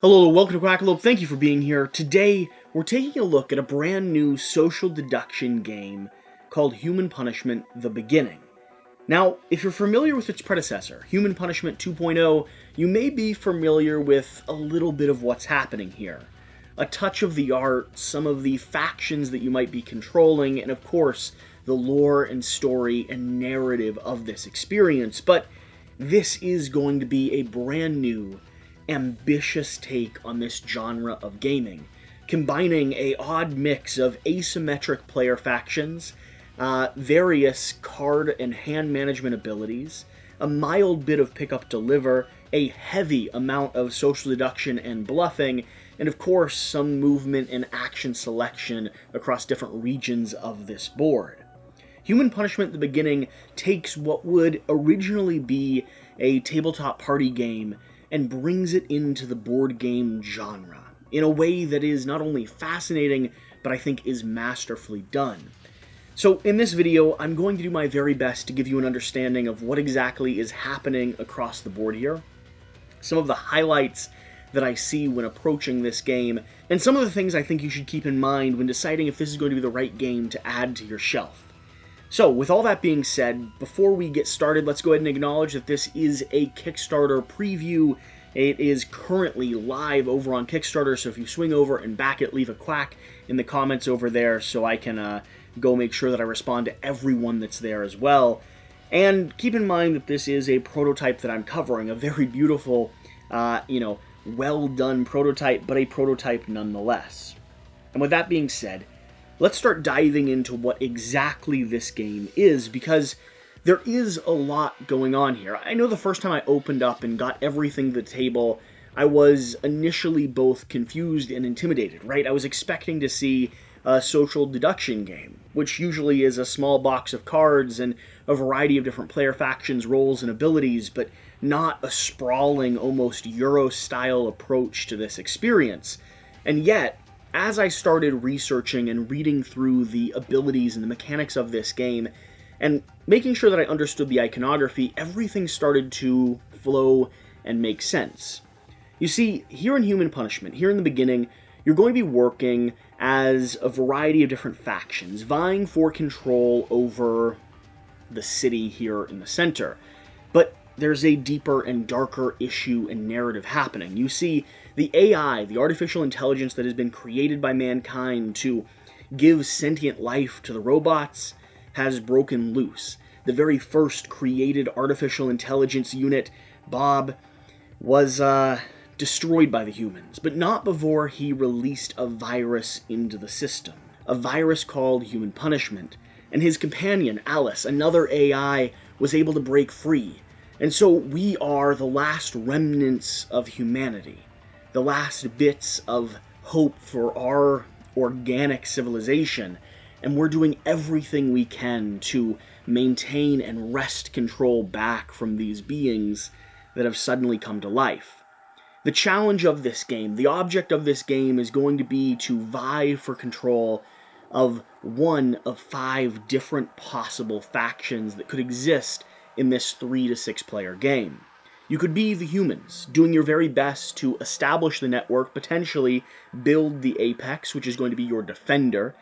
Hello, welcome to Quackalope. Thank you for being here. Today, we're taking a look at a brand new social deduction game called Human Punishment: The Beginning. Now, if you're familiar with its predecessor, Human Punishment 2.0, you may be familiar with a little bit of what's happening here. A touch of the art, some of the factions that you might be controlling, and of course, the lore and story and narrative of this experience. But this is going to be a brand new, ambitious take on this genre of gaming, combining a odd mix of asymmetric player factions, various card and hand management abilities, a mild bit of pick-up-deliver, a heavy amount of social deduction and bluffing, and of course some movement and action selection across different regions of this board. Human Punishment: The Beginning takes what would originally be a tabletop party game and brings it into the board game genre in a way that is not only fascinating, but I think is masterfully done. So in this video, I'm going to do my very best to give you an understanding of what exactly is happening across the board here, some of the highlights that I see when approaching this game, and some of the things I think you should keep in mind when deciding if this is going to be the right game to add to your shelf. So, with all that being said, before we get started, let's go ahead and acknowledge that this is a Kickstarter preview. It is currently live over on Kickstarter, so if you swing over and back it, leave a quack in the comments over there so I can go make sure that I respond to everyone that's there as well. And keep in mind that this is a prototype that I'm covering, a very beautiful, well-done prototype, but a prototype nonetheless. And with that being said, let's start diving into what exactly this game is, because there is a lot going on here. I know the first time I opened up and got everything to the table, I was initially both confused and intimidated, right? I was expecting to see a social deduction game, which usually is a small box of cards and a variety of different player factions, roles, and abilities, but not a sprawling, almost Euro-style approach to this experience. And yet, as I started researching and reading through the abilities and the mechanics of this game, and making sure that I understood the iconography, everything started to flow and make sense. You see, here in Human Punishment, here in the beginning, you're going to be working as a variety of different factions, vying for control over the city here in the center. But there's a deeper and darker issue and narrative happening. You see, the AI, the artificial intelligence that has been created by mankind to give sentient life to the robots, has broken loose. The very first created artificial intelligence unit, Bob, was destroyed by the humans, but not before he released a virus into the system. A virus called Human Punishment. And his companion, Alice, another AI, was able to break free. And so we are the last remnants of humanity, the last bits of hope for our organic civilization, and we're doing everything we can to maintain and wrest control back from these beings that have suddenly come to life. The challenge of this game, the object of this game, is going to be to vie for control of one of 5 different possible factions that could exist in this 3 to 6 player game. You could be the humans, doing your very best to establish the network, potentially build the apex, which is going to be your defender,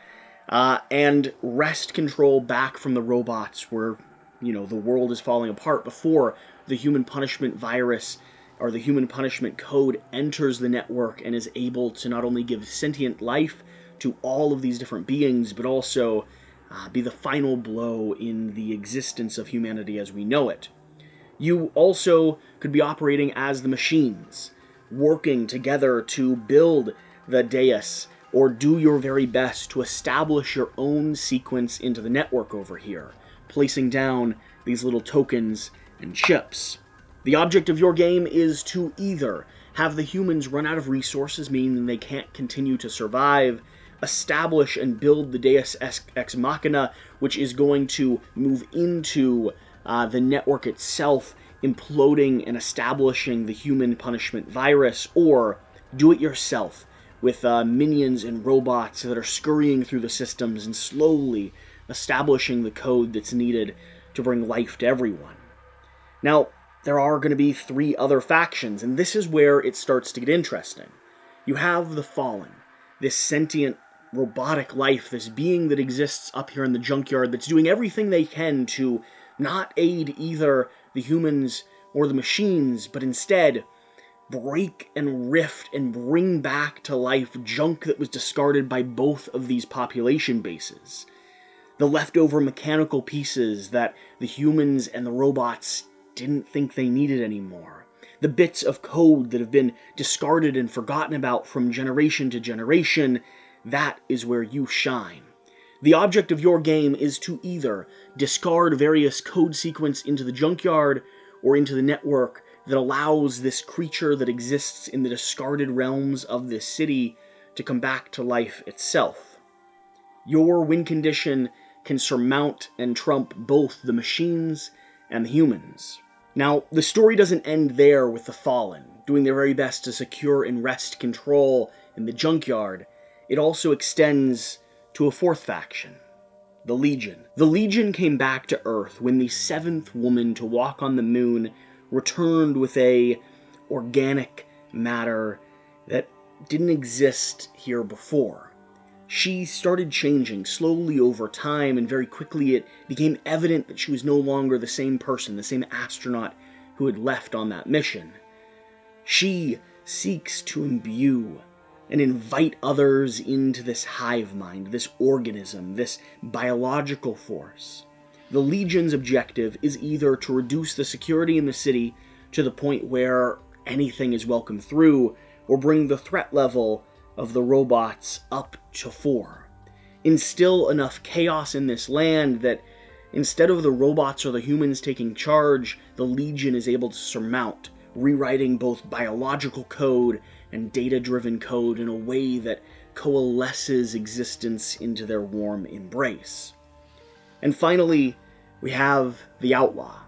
and wrest control back from the robots where, the world is falling apart before the Human Punishment virus or the Human Punishment code enters the network and is able to not only give sentient life to all of these different beings, but also be the final blow in the existence of humanity as we know it. You also could be operating as the machines, working together to build the dais, or do your very best to establish your own sequence into the network over here, placing down these little tokens and chips. The object of your game is to either have the humans run out of resources, meaning they can't continue to survive, establish and build the Deus Ex Machina, which is going to move into the network itself, imploding and establishing the Human Punishment virus, or do it yourself with minions and robots that are scurrying through the systems and slowly establishing the code that's needed to bring life to everyone. Now, there are going to be 3 other factions, and this is where it starts to get interesting. You have the Fallen, this sentient, robotic life, this being that exists up here in the junkyard that's doing everything they can to not aid either the humans or the machines, but instead break and rift and bring back to life junk that was discarded by both of these population bases. The leftover mechanical pieces that the humans and the robots didn't think they needed anymore. The bits of code that have been discarded and forgotten about from generation to generation, that is where you shine. The object of your game is to either discard various code sequence into the junkyard or into the network that allows this creature that exists in the discarded realms of this city to come back to life itself. Your win condition can surmount and trump both the machines and the humans. Now, the story doesn't end there with the Fallen, doing their very best to secure and wrest control in the junkyard. It also extends to a 4th faction, the Legion. The Legion came back to Earth when the 7th woman to walk on the moon returned with a organic matter that didn't exist here before. She started changing slowly over time, and very quickly it became evident that she was no longer the same person, the same astronaut who had left on that mission. She seeks to imbue and invite others into this hive mind, this organism, this biological force. The Legion's objective is either to reduce the security in the city to the point where anything is welcome through, or bring the threat level of the robots up to 4. Instill enough chaos in this land that instead of the robots or the humans taking charge, the Legion is able to surmount, rewriting both biological code and data-driven code in a way that coalesces existence into their warm embrace. And finally, we have the Outlaw.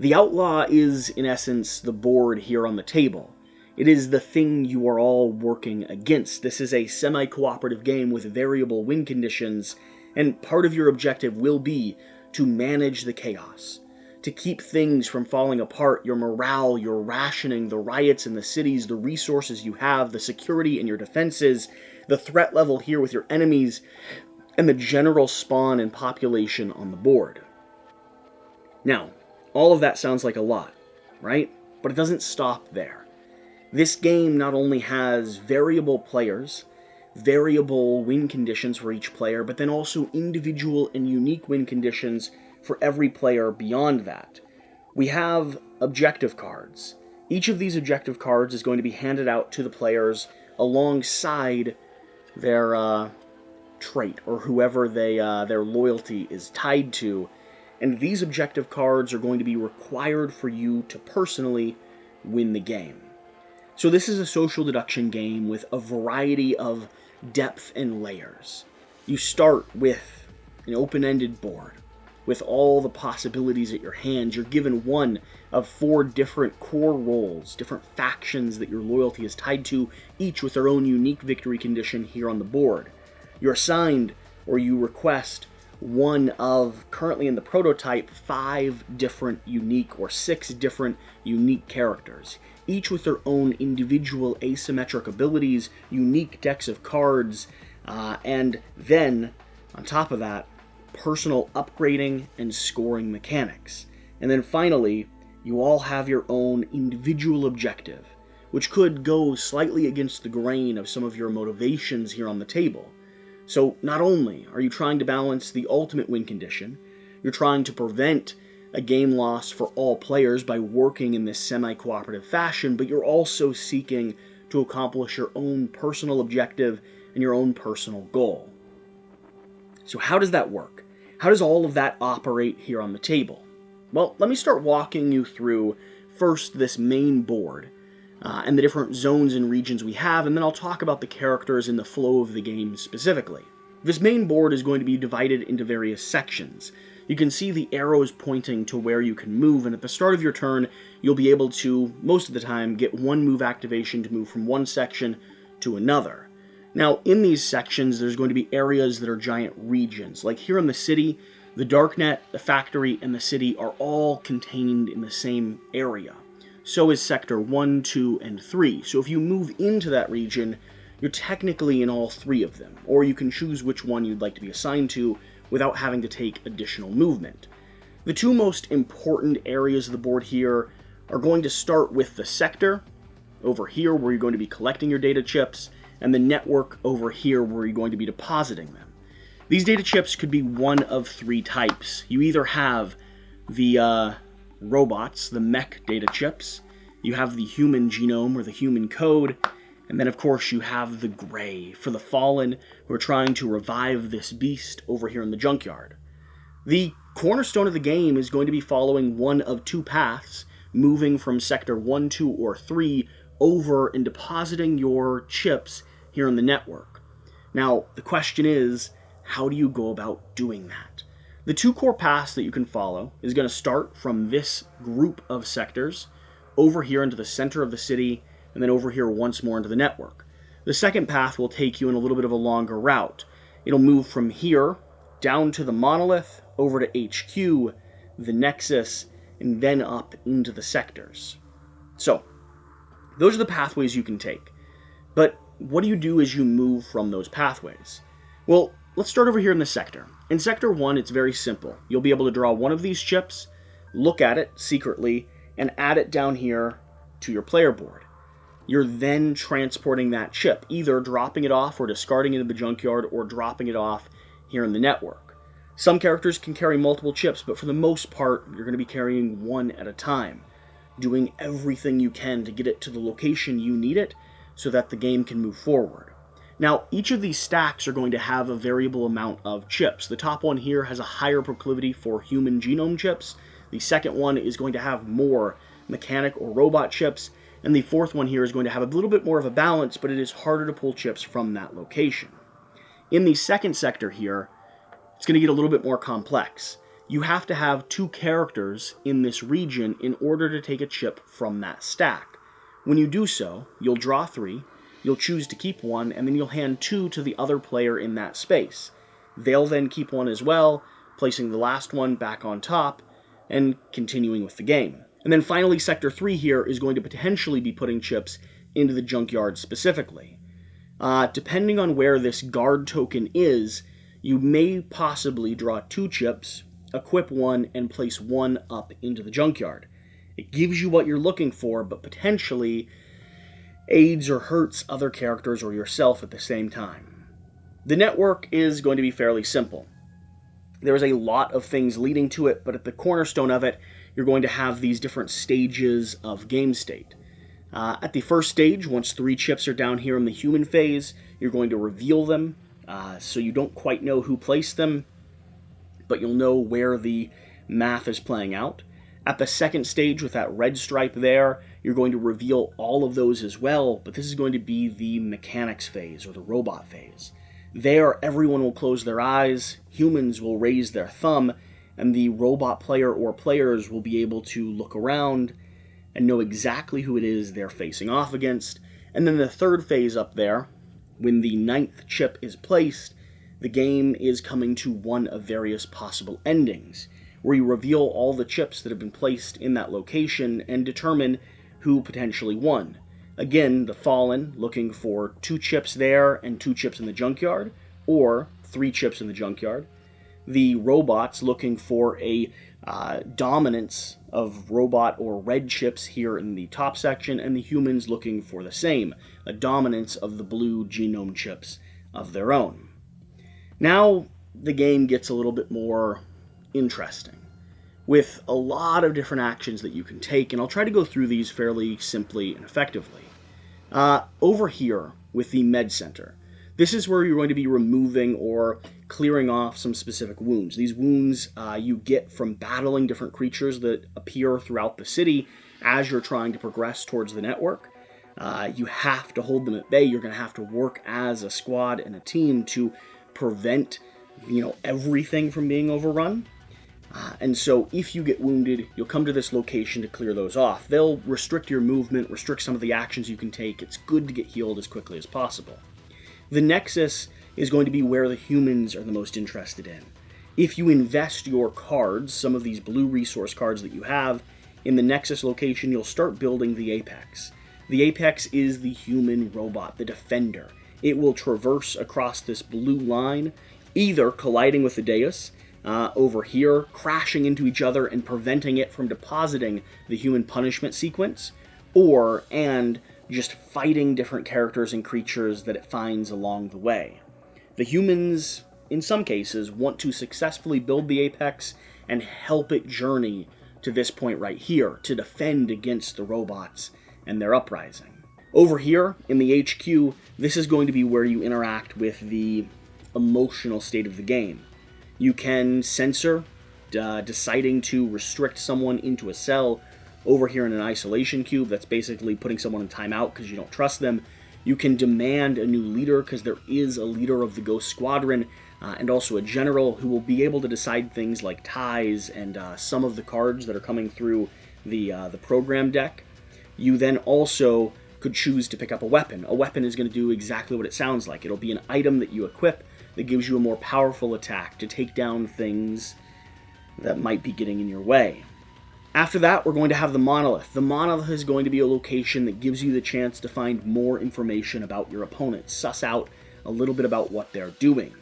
The Outlaw is, in essence, the board here on the table. It is the thing you are all working against. This is a semi-cooperative game with variable win conditions, and part of your objective will be to manage the chaos, to keep things from falling apart, your morale, your rationing, the riots in the cities, the resources you have, the security in your defenses, the threat level here with your enemies, and the general spawn and population on the board. Now, all of that sounds like a lot, right? But it doesn't stop there. This game not only has variable players, variable win conditions for each player, but then also individual and unique win conditions for every player beyond that. We have objective cards. Each of these objective cards is going to be handed out to the players alongside their trait, or whoever their loyalty is tied to, and these objective cards are going to be required for you to personally win the game. So this is a social deduction game with a variety of depth and layers. You start with an open-ended board with all the possibilities at your hands. You're given one of 4 different core roles, different factions that your loyalty is tied to, each with their own unique victory condition here on the board. You're assigned, or you request, one of, currently in the prototype, 5 different unique, or 6 different unique characters, each with their own individual asymmetric abilities, unique decks of cards, and then, on top of that, personal upgrading and scoring mechanics. And then finally, you all have your own individual objective, which could go slightly against the grain of some of your motivations here on the table. So not only are you trying to balance the ultimate win condition, you're trying to prevent a game loss for all players by working in this semi-cooperative fashion, but you're also seeking to accomplish your own personal objective and your own personal goal. So how does that work? How does all of that operate here on the table? Well, let me start walking you through first this main board and the different zones and regions we have, and then I'll talk about the characters and the flow of the game specifically. This main board is going to be divided into various sections. You can see the arrows pointing to where you can move, and at the start of your turn, you'll be able to, most of the time, get one move activation to move from one section to another. Now, in these sections, there's going to be areas that are giant regions. Like here in the city, the Darknet, the factory, and the city are all contained in the same area. so is Sector 1, 2, and 3. So if you move into that region, you're technically in all 3 of them, or you can choose which one you'd like to be assigned to without having to take additional movement. The 2 most important areas of the board here are going to start with the sector, over here where you're going to be collecting your data chips, and the network over here where you're going to be depositing them. These data chips could be one of 3 types. You either have the robots, the mech data chips, you have the human genome or the human code, and then of course you have the gray for the fallen who are trying to revive this beast over here in the junkyard. The cornerstone of the game is going to be following one of 2 paths, moving from Sector 1, 2, or 3 over and depositing your chips here in the network. Now, the question is, how do you go about doing that? The 2 core paths that you can follow is going to start from this group of sectors, over here into the center of the city, and then over here once more into the network. The second path will take you in a little bit of a longer route. It'll move from here down to the monolith, over to HQ, the Nexus, and then up into the sectors. So, those are the pathways you can take. But what do you do as you move from those pathways? Well, let's start over here in the sector. In Sector 1, it's very simple. You'll be able to draw one of these chips, look at it secretly, and add it down here to your player board. You're then transporting that chip, either dropping it off or discarding it in the junkyard, or dropping it off here in the network. Some characters can carry multiple chips, but for the most part, you're going to be carrying one at a time, doing everything you can to get it to the location you need it so that the game can move forward. Now, each of these stacks are going to have a variable amount of chips. The top one here has a higher proclivity for human genome chips. The second one is going to have more mechanic or robot chips. And the fourth one here is going to have a little bit more of a balance, but it is harder to pull chips from that location. In the second sector here, it's going to get a little bit more complex. You have to have 2 characters in this region in order to take a chip from that stack. When you do so, you'll draw 3, you'll choose to keep 1, and then you'll hand 2 to the other player in that space. They'll then keep 1 as well, placing the last one back on top, and continuing with the game. And then finally, Sector 3 here is going to potentially be putting chips into the junkyard specifically. Depending on where this guard token is, you may possibly draw 2 chips, equip 1, and place 1 up into the junkyard. It gives you what you're looking for, but potentially aids or hurts other characters or yourself at the same time. The network is going to be fairly simple. There's a lot of things leading to it, but at the cornerstone of it, you're going to have these different stages of game state. At the first stage, once 3 chips are down here in the human phase, you're going to reveal them, so you don't quite know who placed them, but you'll know where the math is playing out. At the second stage, with that red stripe there, you're going to reveal all of those as well, but this is going to be the mechanics phase, or the robot phase. There, everyone will close their eyes, humans will raise their thumb, and the robot player or players will be able to look around and know exactly who it is they're facing off against. And then the third phase up there, when the 9th chip is placed, the game is coming to one of various possible endings, where you reveal all the chips that have been placed in that location and determine who potentially won. Again, the Fallen looking for 2 chips there and 2 chips in the junkyard, or 3 chips in the junkyard. The robots looking for a dominance of robot or red chips here in the top section, and the humans looking for the same, a dominance of the blue genome chips of their own. Now, the game gets a little bit more interesting, with a lot of different actions that you can take, and I'll try to go through these fairly simply and effectively. Over here, with the Med Center, this is where you're going to be removing or clearing off some specific wounds. These wounds you get from battling different creatures that appear throughout the city as you're trying to progress towards the network. You have to hold them at bay. You're going to have to work as a squad and a team to prevent, everything from being overrun. And so if you get wounded, you'll come to this location to clear those off. They'll restrict your movement, restrict some of the actions you can take. It's good to get healed as quickly as possible. The Nexus is going to be where the humans are the most interested in. If you invest your cards, some of these blue resource cards that you have, in the Nexus location, you'll start building the Apex. The Apex is the human robot, the defender. It will traverse across this blue line, either colliding with the Deus, over here, crashing into each other and preventing it from depositing the human punishment sequence, and just fighting different characters and creatures that it finds along the way. The humans, in some cases, want to successfully build the Apex and help it journey to this point right here, to defend against the robots and their uprising. Over here, in the HQ, this is going to be where you interact with the emotional state of the game. You can censor, deciding to restrict someone into a cell. Over here in an isolation cube, that's basically putting someone in timeout because you don't trust them. You can demand a new leader because there is a leader of the Ghost Squadron, and also a general who will be able to decide things like ties and some of the cards that are coming through the program deck. You then also could choose to pick up a weapon. A weapon is going to do exactly what it sounds like. It'll be an item that you equip that gives you a more powerful attack to take down things that might be getting in your way. After that, we're going to have the Monolith. The Monolith is going to be a location that gives you the chance to find more information about your opponents, suss out a little bit about what they're doing.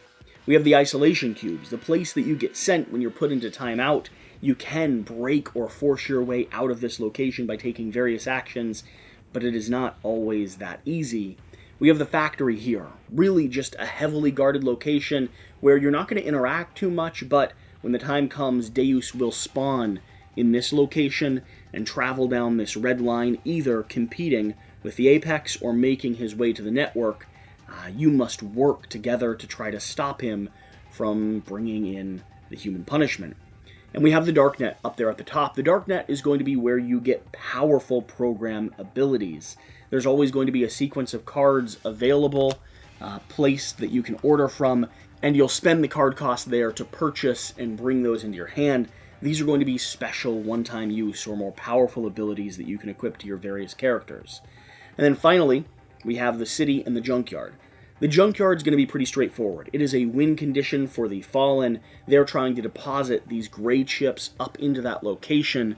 We have the Isolation Cubes, the place that you get sent when you're put into timeout. You can break or force your way out of this location by taking various actions, but it is not always that easy. We have the Factory here, really just a heavily guarded location where you're not going to interact too much, but when the time comes, Deus will spawn in this location and travel down this red line, either competing with the Apex or making his way to the network. You must work together to try to stop him from bringing in the human punishment. And we have the Darknet up there at the top. The Darknet is going to be where you get powerful program abilities. There's always going to be a sequence of cards available, placed that you can order from, and you'll spend the card cost there to purchase and bring those into your hand. These are going to be special one-time use or more powerful abilities that you can equip to your various characters. And then finally, we have the City and the Junkyard. The Junkyard's going to be pretty straightforward. It is a win condition for the Fallen. They're trying to deposit these gray chips up into that location,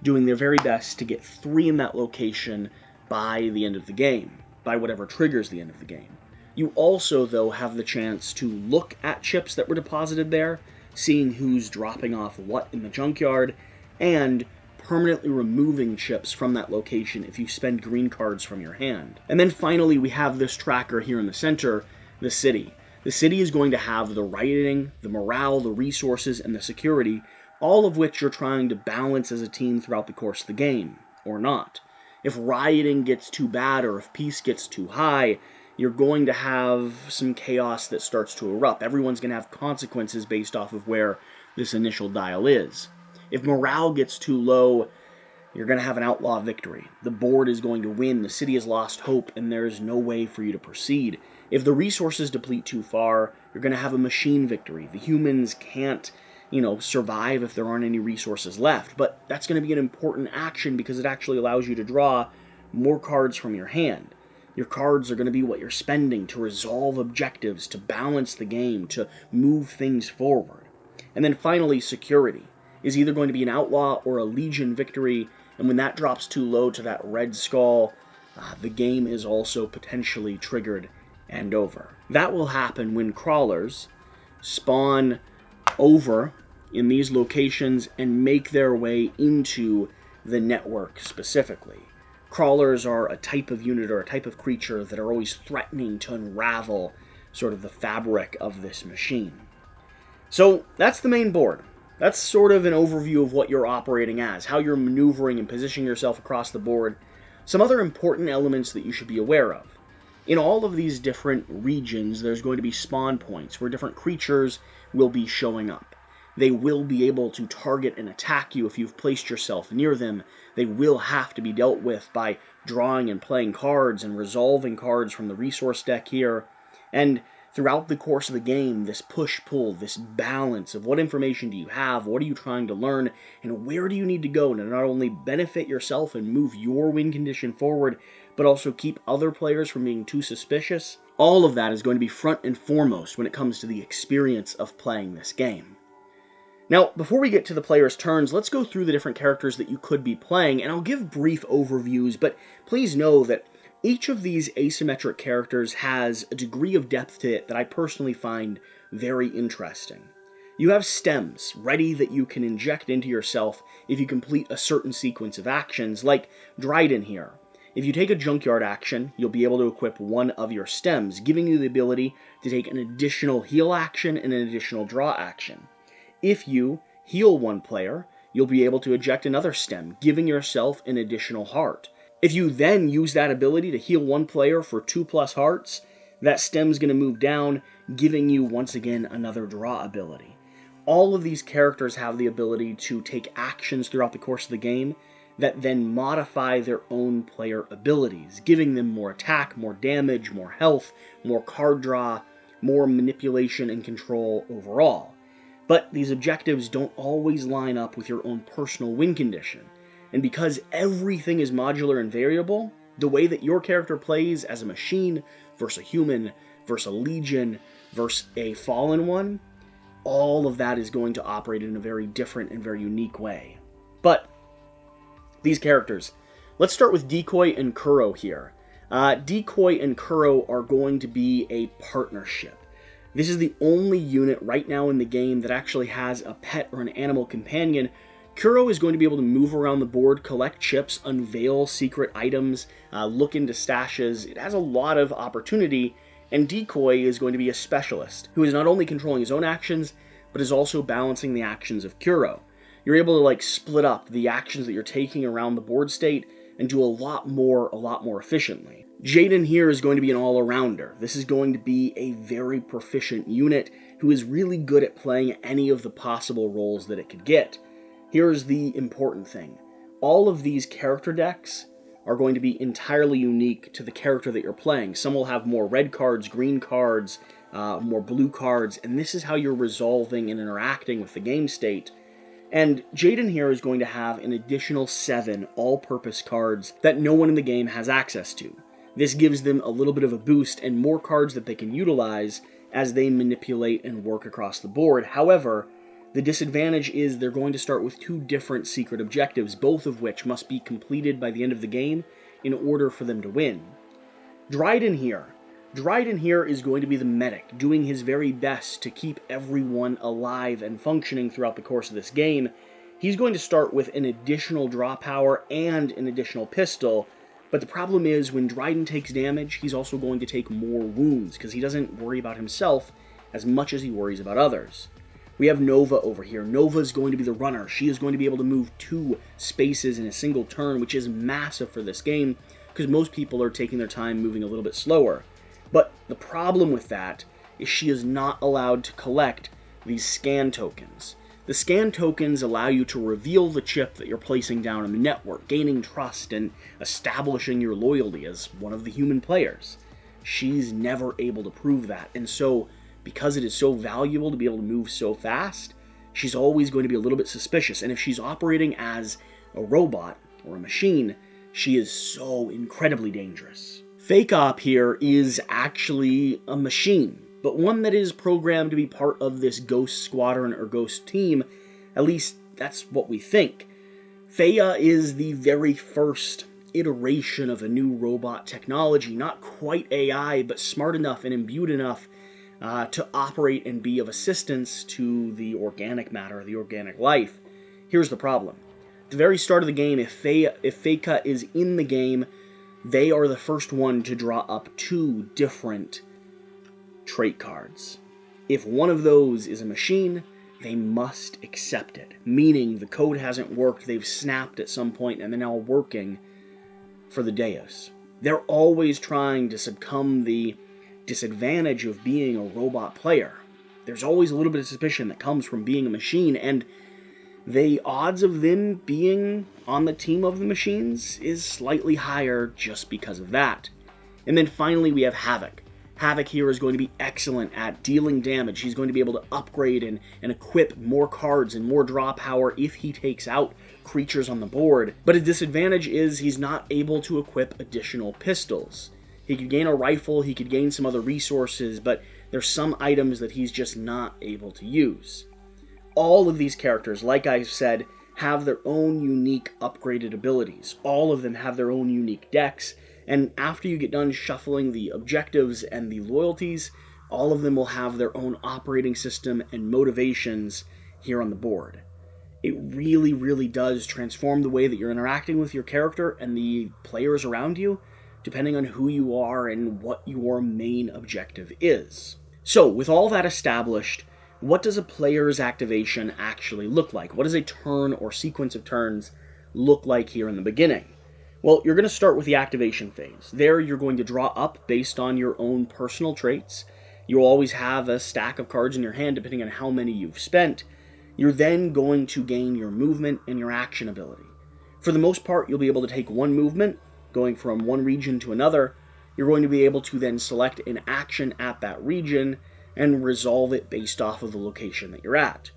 doing their very best to get 3 in that location by the end of the game, by whatever triggers the end of the game. You also, though, have the chance to look at chips that were deposited there, seeing who's dropping off what in the junkyard, and permanently removing chips from that location if you spend green cards from your hand. And then finally, we have this tracker here in the center, the City. The City is going to have the rioting, the morale, the resources, and the security, all of which you're trying to balance as a team throughout the course of the game, or not. If rioting gets too bad or if peace gets too high, you're going to have some chaos that starts to erupt. Everyone's going to have consequences based off of where this initial dial is. If morale gets too low, you're going to have an outlaw victory. The board is going to win, the city has lost hope, and there's no way for you to proceed. If the resources deplete too far, you're going to have a machine victory. The humans can't, survive if there aren't any resources left. But that's going to be an important action because it actually allows you to draw more cards from your hand. Your cards are going to be what you're spending to resolve objectives, to balance the game, to move things forward. And then finally, security is either going to be an outlaw or a legion victory, and when that drops too low to that red skull, the game is also potentially triggered and over. That will happen when crawlers spawn over in these locations and make their way into the network specifically. Crawlers are a type of unit or a type of creature that are always threatening to unravel sort of the fabric of this machine. So that's the main board. That's sort of an overview of what you're operating as, how you're maneuvering and positioning yourself across the board. Some other important elements that you should be aware of. In all of these different regions, there's going to be spawn points where different creatures will be showing up. They will be able to target and attack you if you've placed yourself near them. They will have to be dealt with by drawing and playing cards and resolving cards from the resource deck here. And throughout the course of the game, this push-pull, this balance of what information do you have, what are you trying to learn, and where do you need to go to not only benefit yourself and move your win condition forward, but also keep other players from being too suspicious. All of that is going to be front and foremost when it comes to the experience of playing this game. Now, before we get to the player's turns, let's go through the different characters that you could be playing, and I'll give brief overviews, but please know that each of these asymmetric characters has a degree of depth to it that I personally find very interesting. You have stems ready that you can inject into yourself if you complete a certain sequence of actions, like Dryden here. If you take a junkyard action, you'll be able to equip one of your stems, giving you the ability to take an additional heal action and an additional draw action. If you heal one player, you'll be able to eject another stem, giving yourself an additional heart. If you then use that ability to heal one player for 2+ hearts, that stem's going to move down, giving you once again another draw ability. All of these characters have the ability to take actions throughout the course of the game that then modify their own player abilities, giving them more attack, more damage, more health, more card draw, more manipulation and control overall. But these objectives don't always line up with your own personal win condition. And because everything is modular and variable, the way that your character plays as a machine versus a human versus a legion versus a fallen one, all of that is going to operate in a very different and very unique way. But these characters, let's start with Decoy and Kuro here. Decoy and Kuro are going to be a partnership. This is the only unit right now in the game that actually has a pet or an animal companion. Kuro is going to be able to move around the board, collect chips, unveil secret items, look into stashes. It has a lot of opportunity, and Decoy is going to be a specialist who is not only controlling his own actions, but is also balancing the actions of Kuro. You're able to split up the actions that you're taking around the board state and do a lot more efficiently. Jaden here is going to be an all-arounder. This is going to be a very proficient unit who is really good at playing any of the possible roles that it could get. Here's the important thing. All of these character decks are going to be entirely unique to the character that you're playing. Some will have more red cards, green cards, more blue cards, and this is how you're resolving and interacting with the game state. And Jaden here is going to have an additional 7 all-purpose cards that no one in the game has access to. This gives them a little bit of a boost and more cards that they can utilize as they manipulate and work across the board. However, the disadvantage is they're going to start with 2 different secret objectives, both of which must be completed by the end of the game in order for them to win. Dryden here is going to be the medic, doing his very best to keep everyone alive and functioning throughout the course of this game. He's going to start with an additional draw power and an additional pistol, but the problem is when Dryden takes damage, he's also going to take more wounds, because he doesn't worry about himself as much as he worries about others. We have Nova over here. Nova is going to be the runner. She is going to be able to move 2 spaces in a single turn, which is massive for this game, because most people are taking their time moving a little bit slower. But the problem with that is she is not allowed to collect these scan tokens. The scan tokens allow you to reveal the chip that you're placing down in the network, gaining trust and establishing your loyalty as one of the human players. She's never able to prove that, and so because it is so valuable to be able to move so fast, she's always going to be a little bit suspicious, and if she's operating as a robot or a machine, she is so incredibly dangerous. Fake Op here is actually a machine, but one that is programmed to be part of this Ghost Squadron or Ghost team. At least that's what we think. Faya is the very first iteration of a new robot technology, not quite AI, but smart enough and imbued enough to operate and be of assistance to the organic matter, the organic life. Here's the problem. At the very start of the game, if Feka is in the game, they are the first one to draw up 2 different trait cards. If one of those is a machine, they must accept it, meaning the code hasn't worked, they've snapped at some point, and they're now working for the Deus. They're always trying to succumb the disadvantage of being a robot player. There's always a little bit of suspicion that comes from being a machine, and the odds of them being on the team of the machines is slightly higher just because of that. And then finally we have Havoc. Havoc here is going to be excellent at dealing damage. He's going to be able to upgrade and equip more cards and more draw power if he takes out creatures on the board. But a disadvantage is he's not able to equip additional pistols. He could gain a rifle, he could gain some other resources, but there's some items that he's just not able to use. All of these characters, like I said, have their own unique upgraded abilities. All of them have their own unique decks, and after you get done shuffling the objectives and the loyalties, all of them will have their own operating system and motivations here on the board. It really, really does transform the way that you're interacting with your character and the players around you, depending on who you are and what your main objective is. So, with all that established, what does a player's activation actually look like? What does a turn or sequence of turns look like here in the beginning? Well, you're going to start with the activation phase. There, you're going to draw up based on your own personal traits. You'll always have a stack of cards in your hand, depending on how many you've spent. You're then going to gain your movement and your action ability. For the most part, you'll be able to take one movement, going from one region to another. You're going to be able to then select an action at that region and resolve it based off of the location that you're at.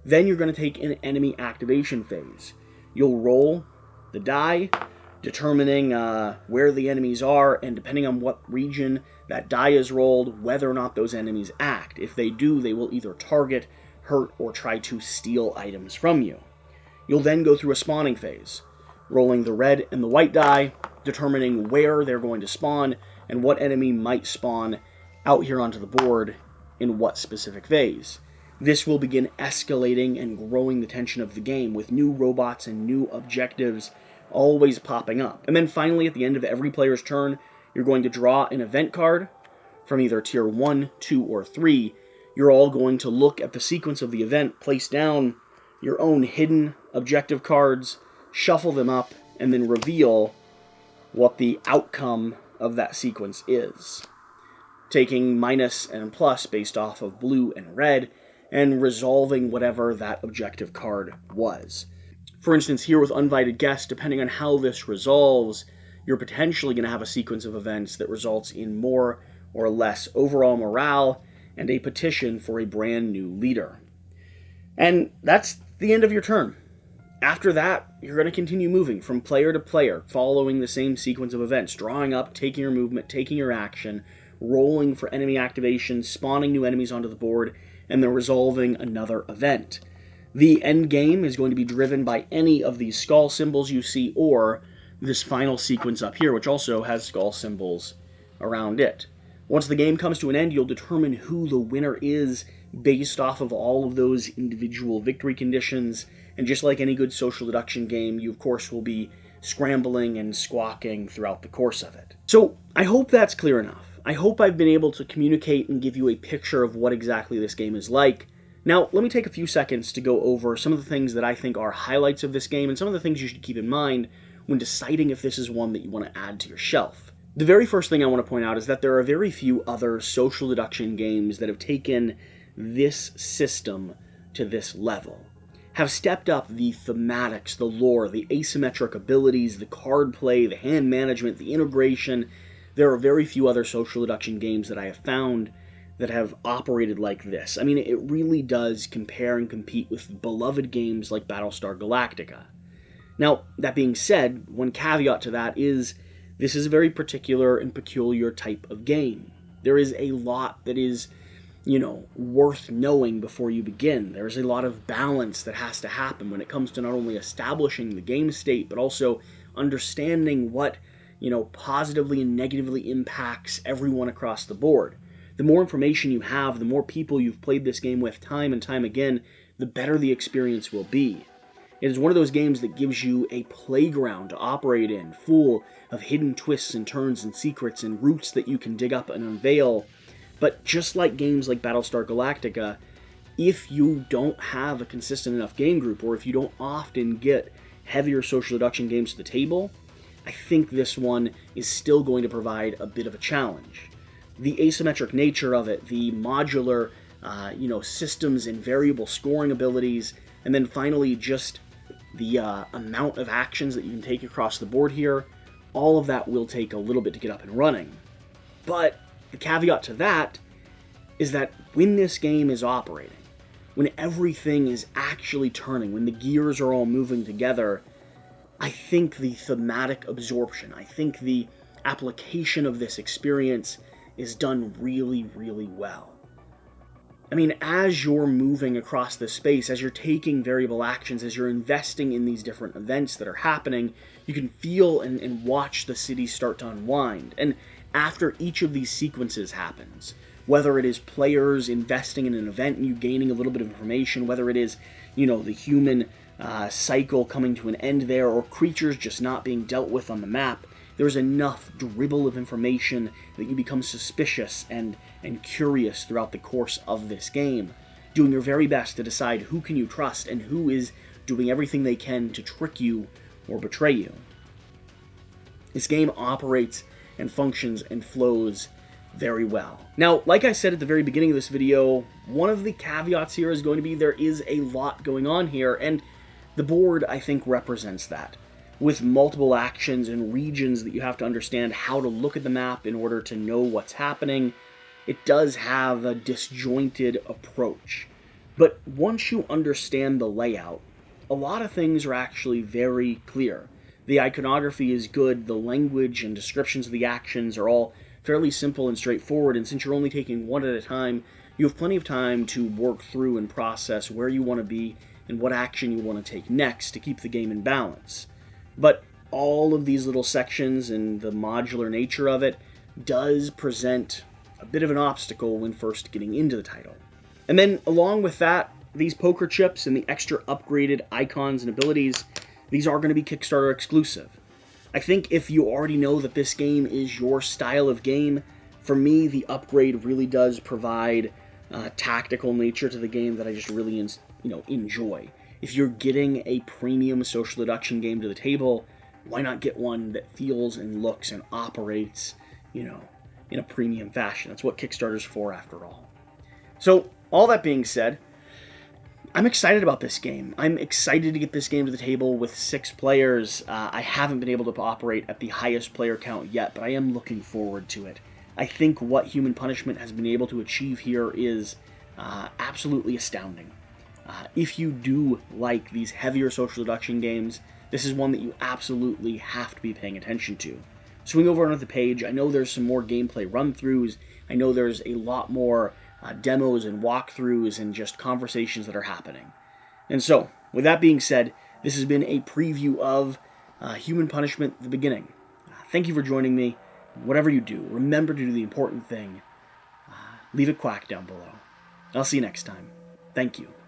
Then you're going to take an enemy activation phase. You'll roll the die, determining where the enemies are, and depending on what region that die is rolled, whether or not those enemies act. If they do, they will either target, hurt, or try to steal items from you. You'll then go through a spawning phase, rolling the red and the white die, determining where they're going to spawn and what enemy might spawn out here onto the board in what specific phase. This will begin escalating and growing the tension of the game with new robots and new objectives always popping up. And then finally, at the end of every player's turn, you're going to draw an event card from either tier 1, 2, or 3. You're all going to look at the sequence of the event, place down your own hidden objective cards, shuffle them up, and then reveal what the outcome of that sequence is, taking minus and plus based off of blue and red, and resolving whatever that objective card was. For instance, here with Uninvited Guest, depending on how this resolves, you're potentially going to have a sequence of events that results in more or less overall morale and a petition for a brand new leader. And that's the end of your turn. After that, you're going to continue moving from player to player, following the same sequence of events, drawing up, taking your movement, taking your action, rolling for enemy activation, spawning new enemies onto the board, and then resolving another event. The end game is going to be driven by any of these skull symbols you see, or this final sequence up here, which also has skull symbols around it. Once the game comes to an end, you'll determine who the winner is based off of all of those individual victory conditions, and just like any good social deduction game, you of course will be scrambling and squawking throughout the course of it. So, I hope that's clear enough. I hope I've been able to communicate and give you a picture of what exactly this game is like. Now, let me take a few seconds to go over some of the things that I think are highlights of this game, and some of the things you should keep in mind when deciding if this is one that you want to add to your shelf. The very first thing I want to point out is that there are very few other social deduction games that have taken this system to this level, have stepped up the thematics, the lore, the asymmetric abilities, the card play, the hand management, the integration. There are very few other social deduction games that I have found that have operated like this. I mean, it really does compare and compete with beloved games like Battlestar Galactica. Now, that being said, one caveat to that is this is a very particular and peculiar type of game. There is a lot that is, worth knowing before you begin. There's a lot of balance that has to happen when it comes to not only establishing the game state, but also understanding what, positively and negatively impacts everyone across the board. The more information you have, the more people you've played this game with time and time again, the better the experience will be. It is one of those games that gives you a playground to operate in, full of hidden twists and turns and secrets and routes that you can dig up and unveil. But just like games like Battlestar Galactica, if you don't have a consistent enough game group, or if you don't often get heavier social deduction games to the table, I think this one is still going to provide a bit of a challenge. The asymmetric nature of it, the modular, systems and variable scoring abilities, and then finally just the amount of actions that you can take across the board here, all of that will take a little bit to get up and running. But the caveat to that is that when this game is operating, when everything is actually turning, when the gears are all moving together, I think the thematic absorption, I think the application of this experience is done really, really well. I mean, as you're moving across this space, as you're taking variable actions, as you're investing in these different events that are happening, you can feel and watch the city start to unwind. And after each of these sequences happens, whether it is players investing in an event and you gaining a little bit of information, whether it is, the human cycle coming to an end there, or creatures just not being dealt with on the map, there's enough dribble of information that you become suspicious and curious throughout the course of this game, doing your very best to decide who can you trust and who is doing everything they can to trick you or betray you. This game operates and functions and flows very well. Now, like I said at the very beginning of this video, one of the caveats here is going to be there is a lot going on here, and the board, I think, represents that. With multiple actions and regions that you have to understand how to look at the map in order to know what's happening, it does have a disjointed approach. But once you understand the layout, a lot of things are actually very clear. The iconography is good, the language and descriptions of the actions are all fairly simple and straightforward, and since you're only taking one at a time, you have plenty of time to work through and process where you want to be and what action you want to take next to keep the game in balance. But all of these little sections and the modular nature of it does present a bit of an obstacle when first getting into the title. And then along with that, these poker chips and the extra upgraded icons and abilities, these are going to be Kickstarter exclusive. I think if you already know that this game is your style of game, for me the upgrade really does provide a tactical nature to the game that I just really enjoy. If you're getting a premium social deduction game to the table, why not get one that feels and looks and operates, in a premium fashion? That's what Kickstarter's for, after all. So, all that being said, I'm excited about this game. I'm excited to get this game to the table with 6 players. I haven't been able to operate at the highest player count yet, but I am looking forward to it. I think what Human Punishment has been able to achieve here is absolutely astounding. If you do like these heavier social deduction games, this is one that you absolutely have to be paying attention to. Swing over onto the page. I know there's some more gameplay run-throughs. I know there's a lot more demos and walkthroughs and just conversations that are happening. And so, with that being said, this has been a preview of Human Punishment: The Beginning. Thank you for joining me. Whatever you do, remember to do the important thing. Leave a quack down below. I'll see you next time. Thank you.